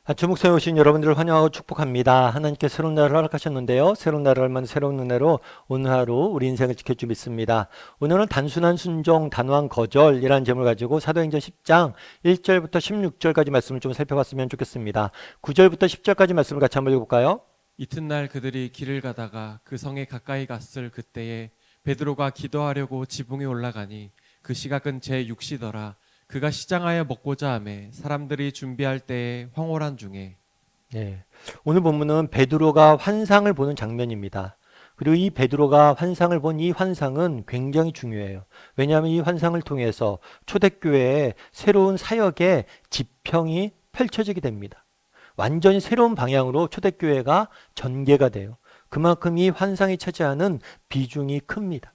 아침 목성에 오신 여러분들을 환영하고 축복합니다. 하나님께 새로운 날을 허락하셨는데요. 새로운 날을 얼마나 새로운 은혜로 오늘 하루 우리 인생을 지켜주 믿습니다. 오늘은 단순한 순종, 단호한 거절이라는 제목을 가지고 사도행전 10장 1절부터 16절까지 말씀을 좀 살펴봤으면 좋겠습니다. 9절부터 10절까지 말씀을 같이 한번 읽어볼까요? 이튿날 그들이 길을 가다가 그 성에 가까이 갔을 그때에 베드로가 기도하려고 지붕에 올라가니 그 시각은 제6시더라. 그가 시장하여 먹고자 하매 사람들이 준비할 때에 황홀한 중에. 네. 오늘 본문은 베드로가 환상을 보는 장면입니다. 그리고 이 베드로가 환상을 본 이 환상은 굉장히 중요해요. 왜냐하면 이 환상을 통해서 초대교회의 새로운 사역의 지평이 펼쳐지게 됩니다. 완전히 새로운 방향으로 초대교회가 전개가 돼요. 그만큼 이 환상이 차지하는 비중이 큽니다.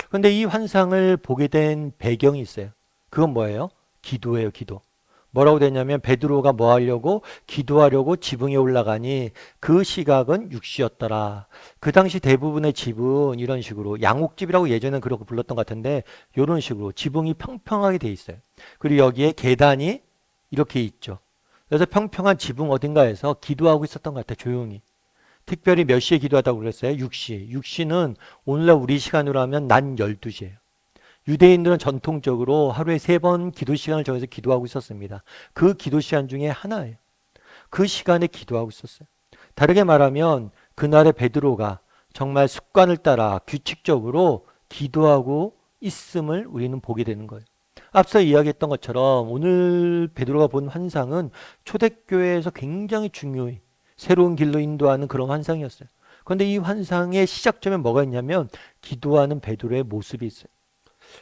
그런데 이 환상을 보게 된 배경이 있어요. 그건 뭐예요? 기도예요, 기도. 뭐라고 되냐면 베드로가 뭐 하려고? 기도하려고 지붕에 올라가니 그 시각은 6시였더라. 그 당시 대부분의 집은 이런 식으로 양옥집이라고 예전엔 그렇게 불렀던 것 같은데 이런 식으로 지붕이 평평하게 돼 있어요. 그리고 여기에 계단이 이렇게 있죠. 그래서 평평한 지붕 어딘가에서 기도하고 있었던 것 같아요. 조용히. 특별히 몇 시에 기도하다고 그랬어요? 6시. 6시는 오늘날 우리 시간으로 하면 낮 12시예요. 유대인들은 전통적으로 하루에 3번 기도 시간을 정해서 기도하고 있었습니다. 그 기도 시간 중에 하나예요. 그 시간에 기도하고 있었어요. 다르게 말하면 그날의 베드로가 정말 습관을 따라 규칙적으로 기도하고 있음을 우리는 보게 되는 거예요. 앞서 이야기했던 것처럼 오늘 베드로가 본 환상은 초대교회에서 굉장히 중요히 새로운 길로 인도하는 그런 환상이었어요. 그런데 이 환상의 시작점에 뭐가 있냐면 기도하는 베드로의 모습이 있어요.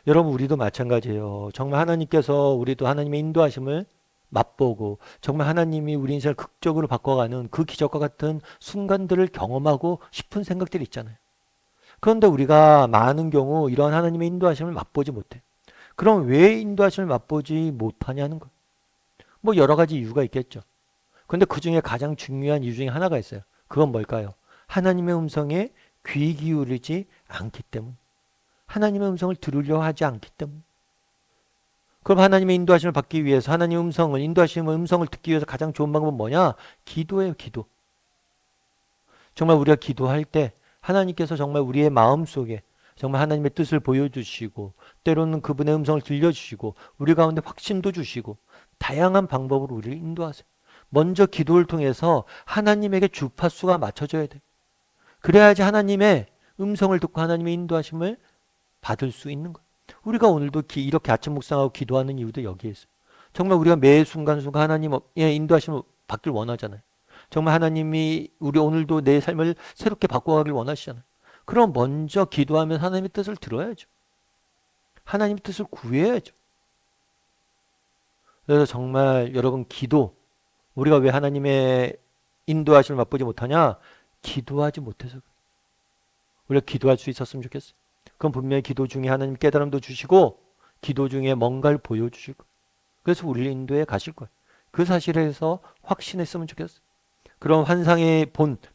여러분 우리도 마찬가지예요. 정말 하나님께서 우리도 하나님의 인도하심을 맛보고 정말 하나님이 우리 인생을 극적으로 바꿔가는 그 기적과 같은 순간들을 경험하고 싶은 생각들이 있잖아요. 그런데 우리가 많은 경우 이런 하나님의 인도하심을 맛보지 못해. 그럼 왜 인도하심을 맛보지 못하냐는 거예요. 뭐 여러 가지 이유가 있겠죠. 그런데 그 중에 가장 중요한 이유 중에 하나가 있어요. 그건 뭘까요? 하나님의 음성에 귀 기울이지 않기 때문. 하나님의 음성을 들으려 하지 않기 때문. 그럼 하나님의 인도하심을 받기 위해서 하나님의 음성을 인도하시는 음성을 듣기 위해서 가장 좋은 방법은 뭐냐? 기도예요, 기도. 정말 우리가 기도할 때 하나님께서 정말 우리의 마음속에 정말 하나님의 뜻을 보여주시고 때로는 그분의 음성을 들려주시고 우리 가운데 확신도 주시고 다양한 방법으로 우리를 인도하세요. 먼저 기도를 통해서 하나님에게 주파수가 맞춰져야 돼. 그래야지 하나님의 음성을 듣고 하나님의 인도하심을 받을 수 있는 거예요. 우리가 오늘도 이렇게 아침 묵상하고 기도하는 이유도 여기에 있어요. 정말 우리가 매 순간순간 하나님의 인도하심을 받길 원하잖아요. 정말 하나님이 우리 오늘도 내 삶을 새롭게 바꿔가길 원하시잖아요. 그럼 먼저 기도하면 하나님의 뜻을 들어야죠. 하나님의 뜻을 구해야죠. 그래서 정말 여러분 기도, 우리가 왜 하나님의 인도하심을 맛보지 못하냐? 기도하지 못해서 그래요. 우리가 기도할 수 있었으면 좋겠어요. 그럼 분명히 기도 중에 하나님 깨달음도 주시고 기도 중에 뭔가를 보여주실 거예요. 그래서 우리를 인도해 가실 거예요. 그 사실에서 확신했으면 좋겠어요. 그럼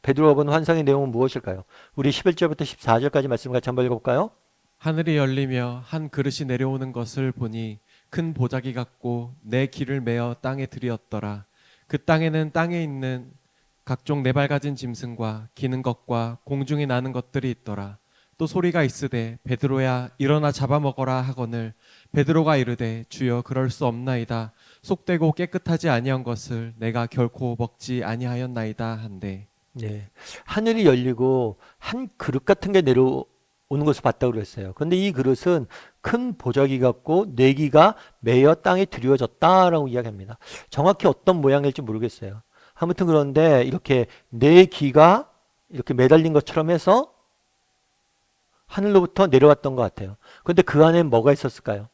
베드로가 본 환상의 내용은 무엇일까요? 우리 11절부터 14절까지 말씀 같이 한번 읽어볼까요? 하늘이 열리며 한 그릇이 내려오는 것을 보니 큰 보자기 같고 내 길을 메어 땅에 들이었더라. 그 땅에는 땅에 있는 각종 네발 가진 짐승과 기는 것과 공중에 나는 것들이 있더라. 또 소리가 있으되 베드로야 일어나 잡아먹어라 하거늘 베드로가 이르되 주여 그럴 수 없나이다. 속되고 깨끗하지 아니한 것을 내가 결코 먹지 아니하였나이다 한데. 네. 하늘이 열리고 한 그릇 같은 게 내려오는 것을 봤다고 그랬어요. 그런데 이 그릇은 큰 보자기 같고 내기가 매어 땅에 들여졌다라고 이야기합니다. 정확히 어떤 모양일지 모르겠어요. 아무튼 그런데 이렇게 네 기가 이렇게 매달린 것처럼 해서 하늘로부터 내려왔던 것 같아요. 그런데 그 안에는 뭐가 있었을까요?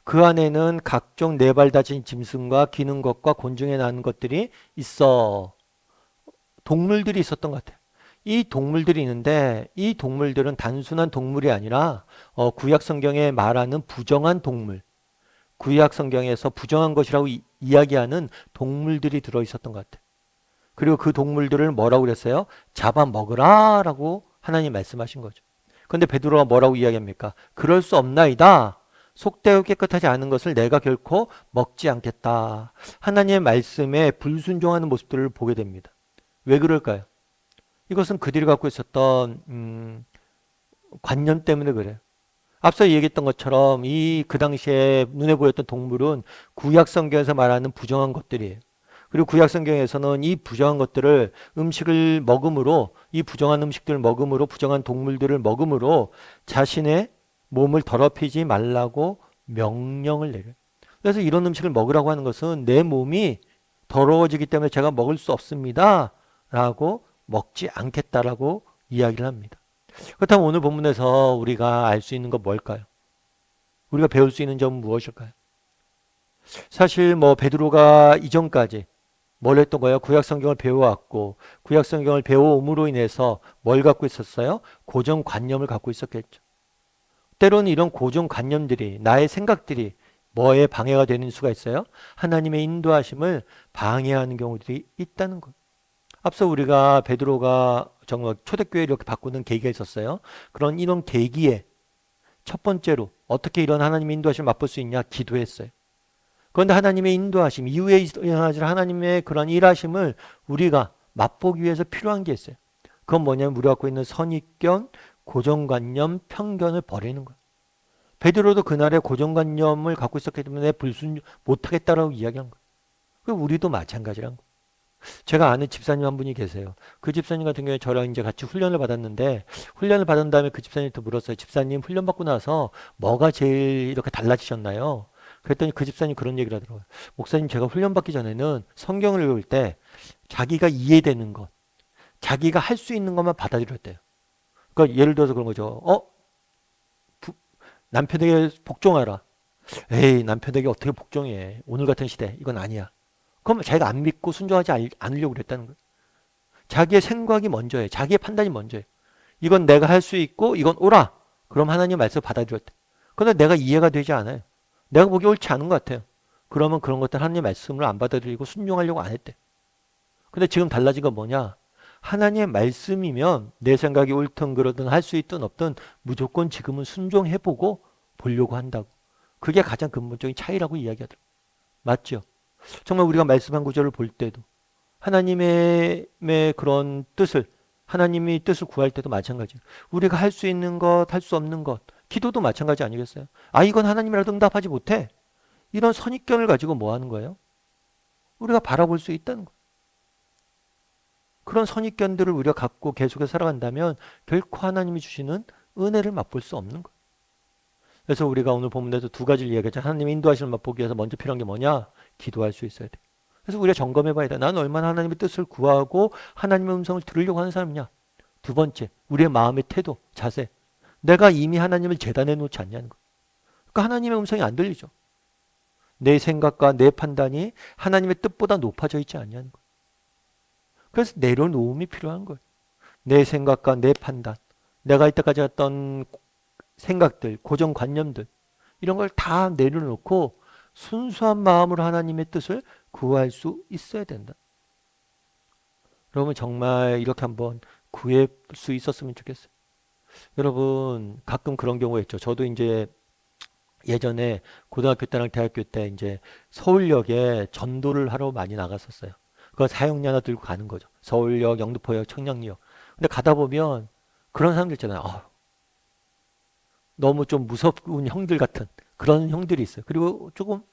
그 안에는 각종 네 발 다진 짐승과 기는 것과 곤충에 나는 것들이 있어. 동물들이 있었던 것 같아요. 이 동물들이 있는데 이 동물들은 단순한 동물이 아니라 구약 성경에 말하는 부정한 동물. 구약 성경에서 부정한 것이라고 이야기하는 동물들이 들어 있었던 것 같아요. 그리고 그 동물들을 뭐라고 그랬어요? 잡아먹으라 라고 하나님 말씀하신 거죠. 그런데 베드로가 뭐라고 이야기합니까? 그럴 수 없나이다. 속되고 깨끗하지 않은 것을 내가 결코 먹지 않겠다. 하나님의 말씀에 불순종하는 모습들을 보게 됩니다. 왜 그럴까요? 이것은 그들이 갖고 있었던 관념 때문에 그래요. 앞서 얘기했던 것처럼 그 당시에 눈에 보였던 동물은 구약 성경에서 말하는 부정한 것들이에요. 그리고 구약 성경에서는 이 부정한 것들을 음식을 먹음으로, 이 부정한 음식들을 먹음으로, 부정한 동물들을 먹음으로 자신의 몸을 더럽히지 말라고 명령을 내려요. 그래서 이런 음식을 먹으라고 하는 것은 내 몸이 더러워지기 때문에 제가 먹을 수 없습니다 라고 먹지 않겠다라고 이야기를 합니다. 그렇다면 오늘 본문에서 우리가 알 수 있는 건 뭘까요? 우리가 배울 수 있는 점은 무엇일까요? 사실 베드로가 이전까지 뭘 했던 거예요? 구약 성경을 배워왔고, 구약 성경을 배워옴으로 인해서 뭘 갖고 있었어요? 고정관념을 갖고 있었겠죠. 때로는 이런 고정관념들이, 나의 생각들이 뭐에 방해가 되는 수가 있어요? 하나님의 인도하심을 방해하는 경우들이 있다는 것. 앞서 우리가 베드로가 정말 초대교회를 이렇게 바꾸는 계기가 있었어요. 이런 계기에 첫 번째로 어떻게 이런 하나님의 인도하심을 맛볼 수 있냐? 기도했어요. 그런데 하나님의 인도하심, 이후에 일어나질 하나님의 그런 일하심을 우리가 맛보기 위해서 필요한 게 있어요. 그건 뭐냐면 우리가 갖고 있는 선입견, 고정관념, 편견을 버리는 거예요. 베드로도 그날의 고정관념을 갖고 있었기 때문에 불순종 못하겠다라고 이야기한 거예요. 그리고 우리도 마찬가지란 거예요. 제가 아는 집사님 한 분이 계세요. 그 집사님 같은 경우에 저랑 이제 같이 훈련을 받았는데, 훈련을 받은 다음에 그 집사님한테 물었어요. 집사님 훈련 받고 나서 뭐가 제일 이렇게 달라지셨나요? 그랬더니 그 집사님 그런 얘기를 하더라고요. 목사님, 제가 훈련 받기 전에는 성경을 읽을 때 자기가 이해되는 것, 자기가 할 수 있는 것만 받아들였대요. 그러니까 예를 들어서 그런 거죠. 남편에게 복종하라. 에이, 남편에게 어떻게 복종해? 오늘 같은 시대 이건 아니야. 그럼 자기가 안 믿고 순종하지 않으려고 그랬다는 거예요. 자기의 생각이 먼저예요. 자기의 판단이 먼저예요. 이건 내가 할 수 있고 이건 옳아. 그럼 하나님 말씀을 받아들였대. 그런데 내가 이해가 되지 않아요. 내가 보기 옳지 않은 것 같아요. 그러면 그런 것들 하나님 말씀을 안 받아들이고 순종하려고 안 했대. 근데 지금 달라진 건 뭐냐? 하나님의 말씀이면 내 생각이 옳든 그러든 할 수 있든 없든 무조건 지금은 순종해보고 보려고 한다고. 그게 가장 근본적인 차이라고 이야기하더라고요. 맞죠? 정말 우리가 말씀 한 구절을 볼 때도 하나님의 그런 뜻을, 하나님이 뜻을 구할 때도 마찬가지예요. 우리가 할 수 있는 것, 할 수 없는 것, 기도도 마찬가지 아니겠어요? 이건 하나님이라도 응답하지 못해. 이런 선입견을 가지고 뭐 하는 거예요? 우리가 바라볼 수 있다는 거예요. 그런 선입견들을 우리가 갖고 계속해서 살아간다면 결코 하나님이 주시는 은혜를 맛볼 수 없는 거예요. 그래서 우리가 오늘 본문에서 두 가지를 이야기하죠. 하나님의 인도하심을 맛보기 위해서 먼저 필요한 게 뭐냐? 기도할 수 있어야 돼. 그래서 우리가 점검해 봐야 돼. 나는 얼마나 하나님의 뜻을 구하고 하나님의 음성을 들으려고 하는 사람이냐? 두 번째, 우리의 마음의 태도, 자세. 내가 이미 하나님을 재단해 놓지 않냐는 거. 그러니까 하나님의 음성이 안 들리죠. 내 생각과 내 판단이 하나님의 뜻보다 높아져 있지 않냐는 거. 그래서 내려놓음이 필요한 거예요. 내 생각과 내 판단, 내가 이때까지 했던 생각들, 고정관념들, 이런 걸 다 내려놓고 순수한 마음으로 하나님의 뜻을 구할 수 있어야 된다. 여러분 정말 이렇게 한번 구할 수 있었으면 좋겠어요. 여러분 가끔 그런 경우가 있죠. 저도 이제 예전에 고등학교 때랑 대학교 때 이제 서울역에 전도를 하러 많이 나갔었어요. 그거 사용료 하나 들고 가는 거죠. 서울역, 영등포역, 청량리역. 근데 가다 보면 그런 사람들 있잖아요. 너무 좀 무섭은 형들 같은 그런 형들이 있어요. 그리고 조금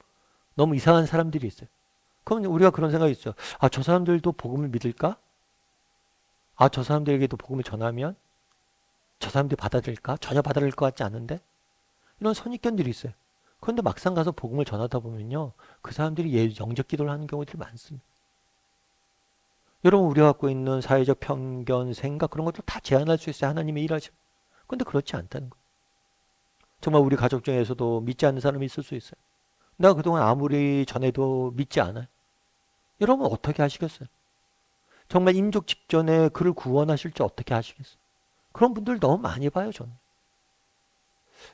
너무 이상한 사람들이 있어요. 그럼 우리가 그런 생각이 있어요. 저 사람들도 복음을 믿을까? 저 사람들에게도 복음을 전하면 저 사람들이 받아들일까? 전혀 받아들일 것 같지 않은데? 이런 선입견들이 있어요. 그런데 막상 가서 복음을 전하다 보면요. 그 사람들이 영적 기도를 하는 경우들이 많습니다. 여러분 우리가 갖고 있는 사회적 편견, 생각 그런 것들 다 제한할 수 있어요. 하나님의 일하심. 그런데 그렇지 않다는 거예요. 정말 우리 가족 중에서도 믿지 않는 사람이 있을 수 있어요. 내가 그동안 아무리 전해도 믿지 않아요. 여러분 어떻게 하시겠어요? 정말 임종 직전에 그를 구원하실 줄 어떻게 하시겠어요? 그런 분들 너무 많이 봐요, 저는.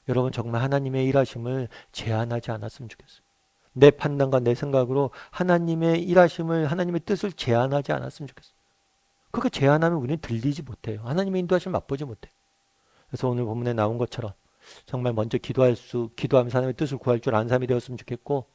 여러분 정말 하나님의 일하심을 제한하지 않았으면 좋겠어요. 내 판단과 내 생각으로 하나님의 일하심을, 하나님의 뜻을 제한하지 않았으면 좋겠어요. 그렇게 제한하면 우리는 들리지 못해요. 하나님의 인도하심을 맛보지 못해요. 그래서 오늘 본문에 나온 것처럼 정말 먼저 기도하면서 하나님의 뜻을 구할 줄 아는 사람이 되었으면 좋겠고,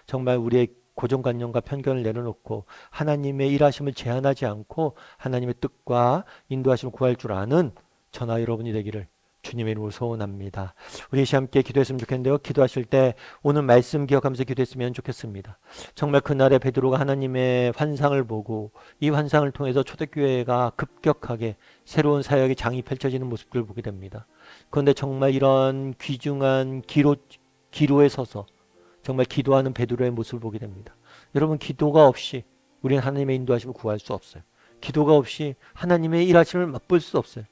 정말 우리의 고정관념과 편견을 내려놓고 하나님의 일하심을 제한하지 않고 하나님의 뜻과 인도하심을 구할 줄 아는 저나 여러분이 되기를 주님의 이름으로 소원합니다. 우리 함께 기도했으면 좋겠는데요. 기도하실 때 오늘 말씀 기억하면서 기도했으면 좋겠습니다. 정말 그날에 베드로가 하나님의 환상을 보고 이 환상을 통해서 초대교회가 급격하게 새로운 사역의 장이 펼쳐지는 모습들을 보게 됩니다. 그런데 정말 이런 귀중한 기로에 서서 정말 기도하는 베드로의 모습을 보게 됩니다. 여러분, 기도가 없이 우리는 하나님의 인도하심을 구할 수 없어요. 기도가 없이 하나님의 일하심을 맛볼 수 없어요.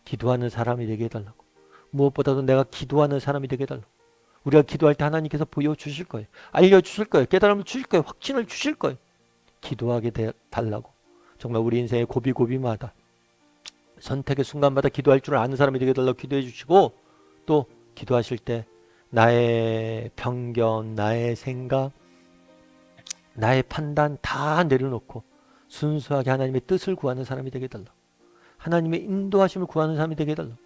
기도하는 사람이 되게 해달라고. 무엇보다도 내가 기도하는 사람이 되게 해달라고. 우리가 기도할 때 하나님께서 보여주실 거예요. 알려주실 거예요. 깨달음을 주실 거예요. 확신을 주실 거예요. 기도하게 달라고. 정말 우리 인생의 고비고비마다 선택의 순간마다 기도할 줄 아는 사람이 되게 해달라고 기도해 주시고, 또 기도하실 때 나의 편견, 나의 생각, 나의 판단 다 내려놓고 순수하게 하나님의 뜻을 구하는 사람이 되게 해달라고. 하나님의 인도하심을 구하는 사람이 되게 해달라고.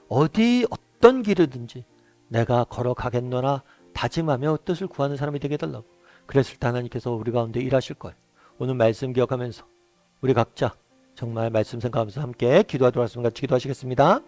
어떤 길이든지 내가 걸어가겠노라 다짐하며 뜻을 구하는 사람이 되게 해달라고. 그랬을 때 하나님께서 우리 가운데 일하실 거예요. 오늘 말씀 기억하면서 우리 각자 정말 말씀 생각하면서 함께 기도하도록 하겠습니다. 같이 기도하시겠습니다.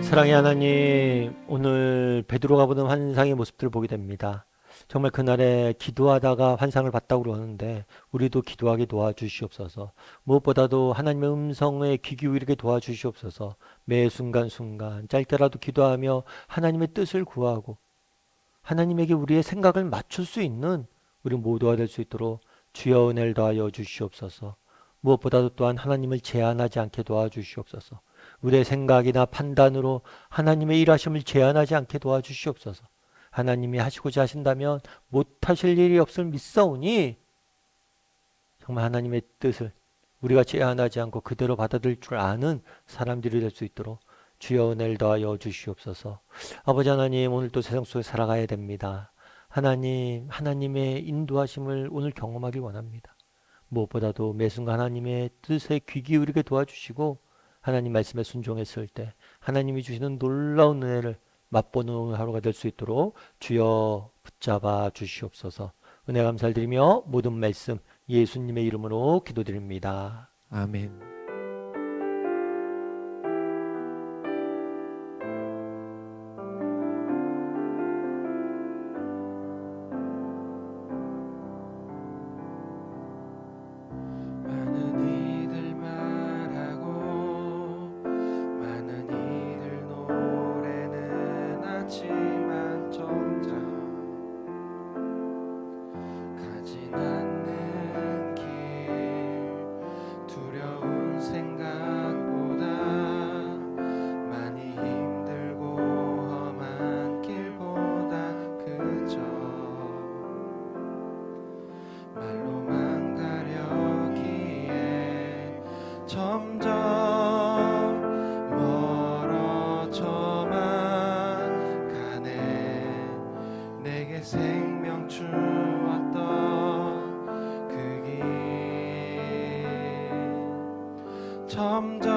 사랑의 하나님, 오늘 베드로가 보는 환상의 모습들을 보게 됩니다. 정말 그날에 기도하다가 환상을 봤다고 그러는데 우리도 기도하게 도와주시옵소서. 무엇보다도 하나님의 음성에 귀 기울이게 도와주시옵소서. 매 순간순간 짧게라도 기도하며 하나님의 뜻을 구하고 하나님에게 우리의 생각을 맞출 수 있는 우리 모두가 될 수 있도록 주여 은혜를 더하여 주시옵소서. 무엇보다도 또한 하나님을 제한하지 않게 도와주시옵소서. 우리의 생각이나 판단으로 하나님의 일하심을 제한하지 않게 도와주시옵소서. 하나님이 하시고자 하신다면 못하실 일이 없을 믿사오니 정말 하나님의 뜻을 우리가 제한하지 않고 그대로 받아들일 줄 아는 사람들이 될 수 있도록 주여 은혜를 더하여 주시옵소서. 아버지 하나님, 오늘 또 세상 속에 살아가야 됩니다. 하나님, 하나님의 인도하심을 오늘 경험하길 원합니다. 무엇보다도 매 순간 하나님의 뜻에 귀 기울이게 도와주시고 하나님 말씀에 순종했을 때 하나님이 주시는 놀라운 은혜를 맛보는 오늘 하루가 될 수 있도록 주여 붙잡아 주시옵소서. 은혜 감사를 드리며 모든 말씀 예수님의 이름으로 기도드립니다. 아멘. 생명 주었던 그 길 점점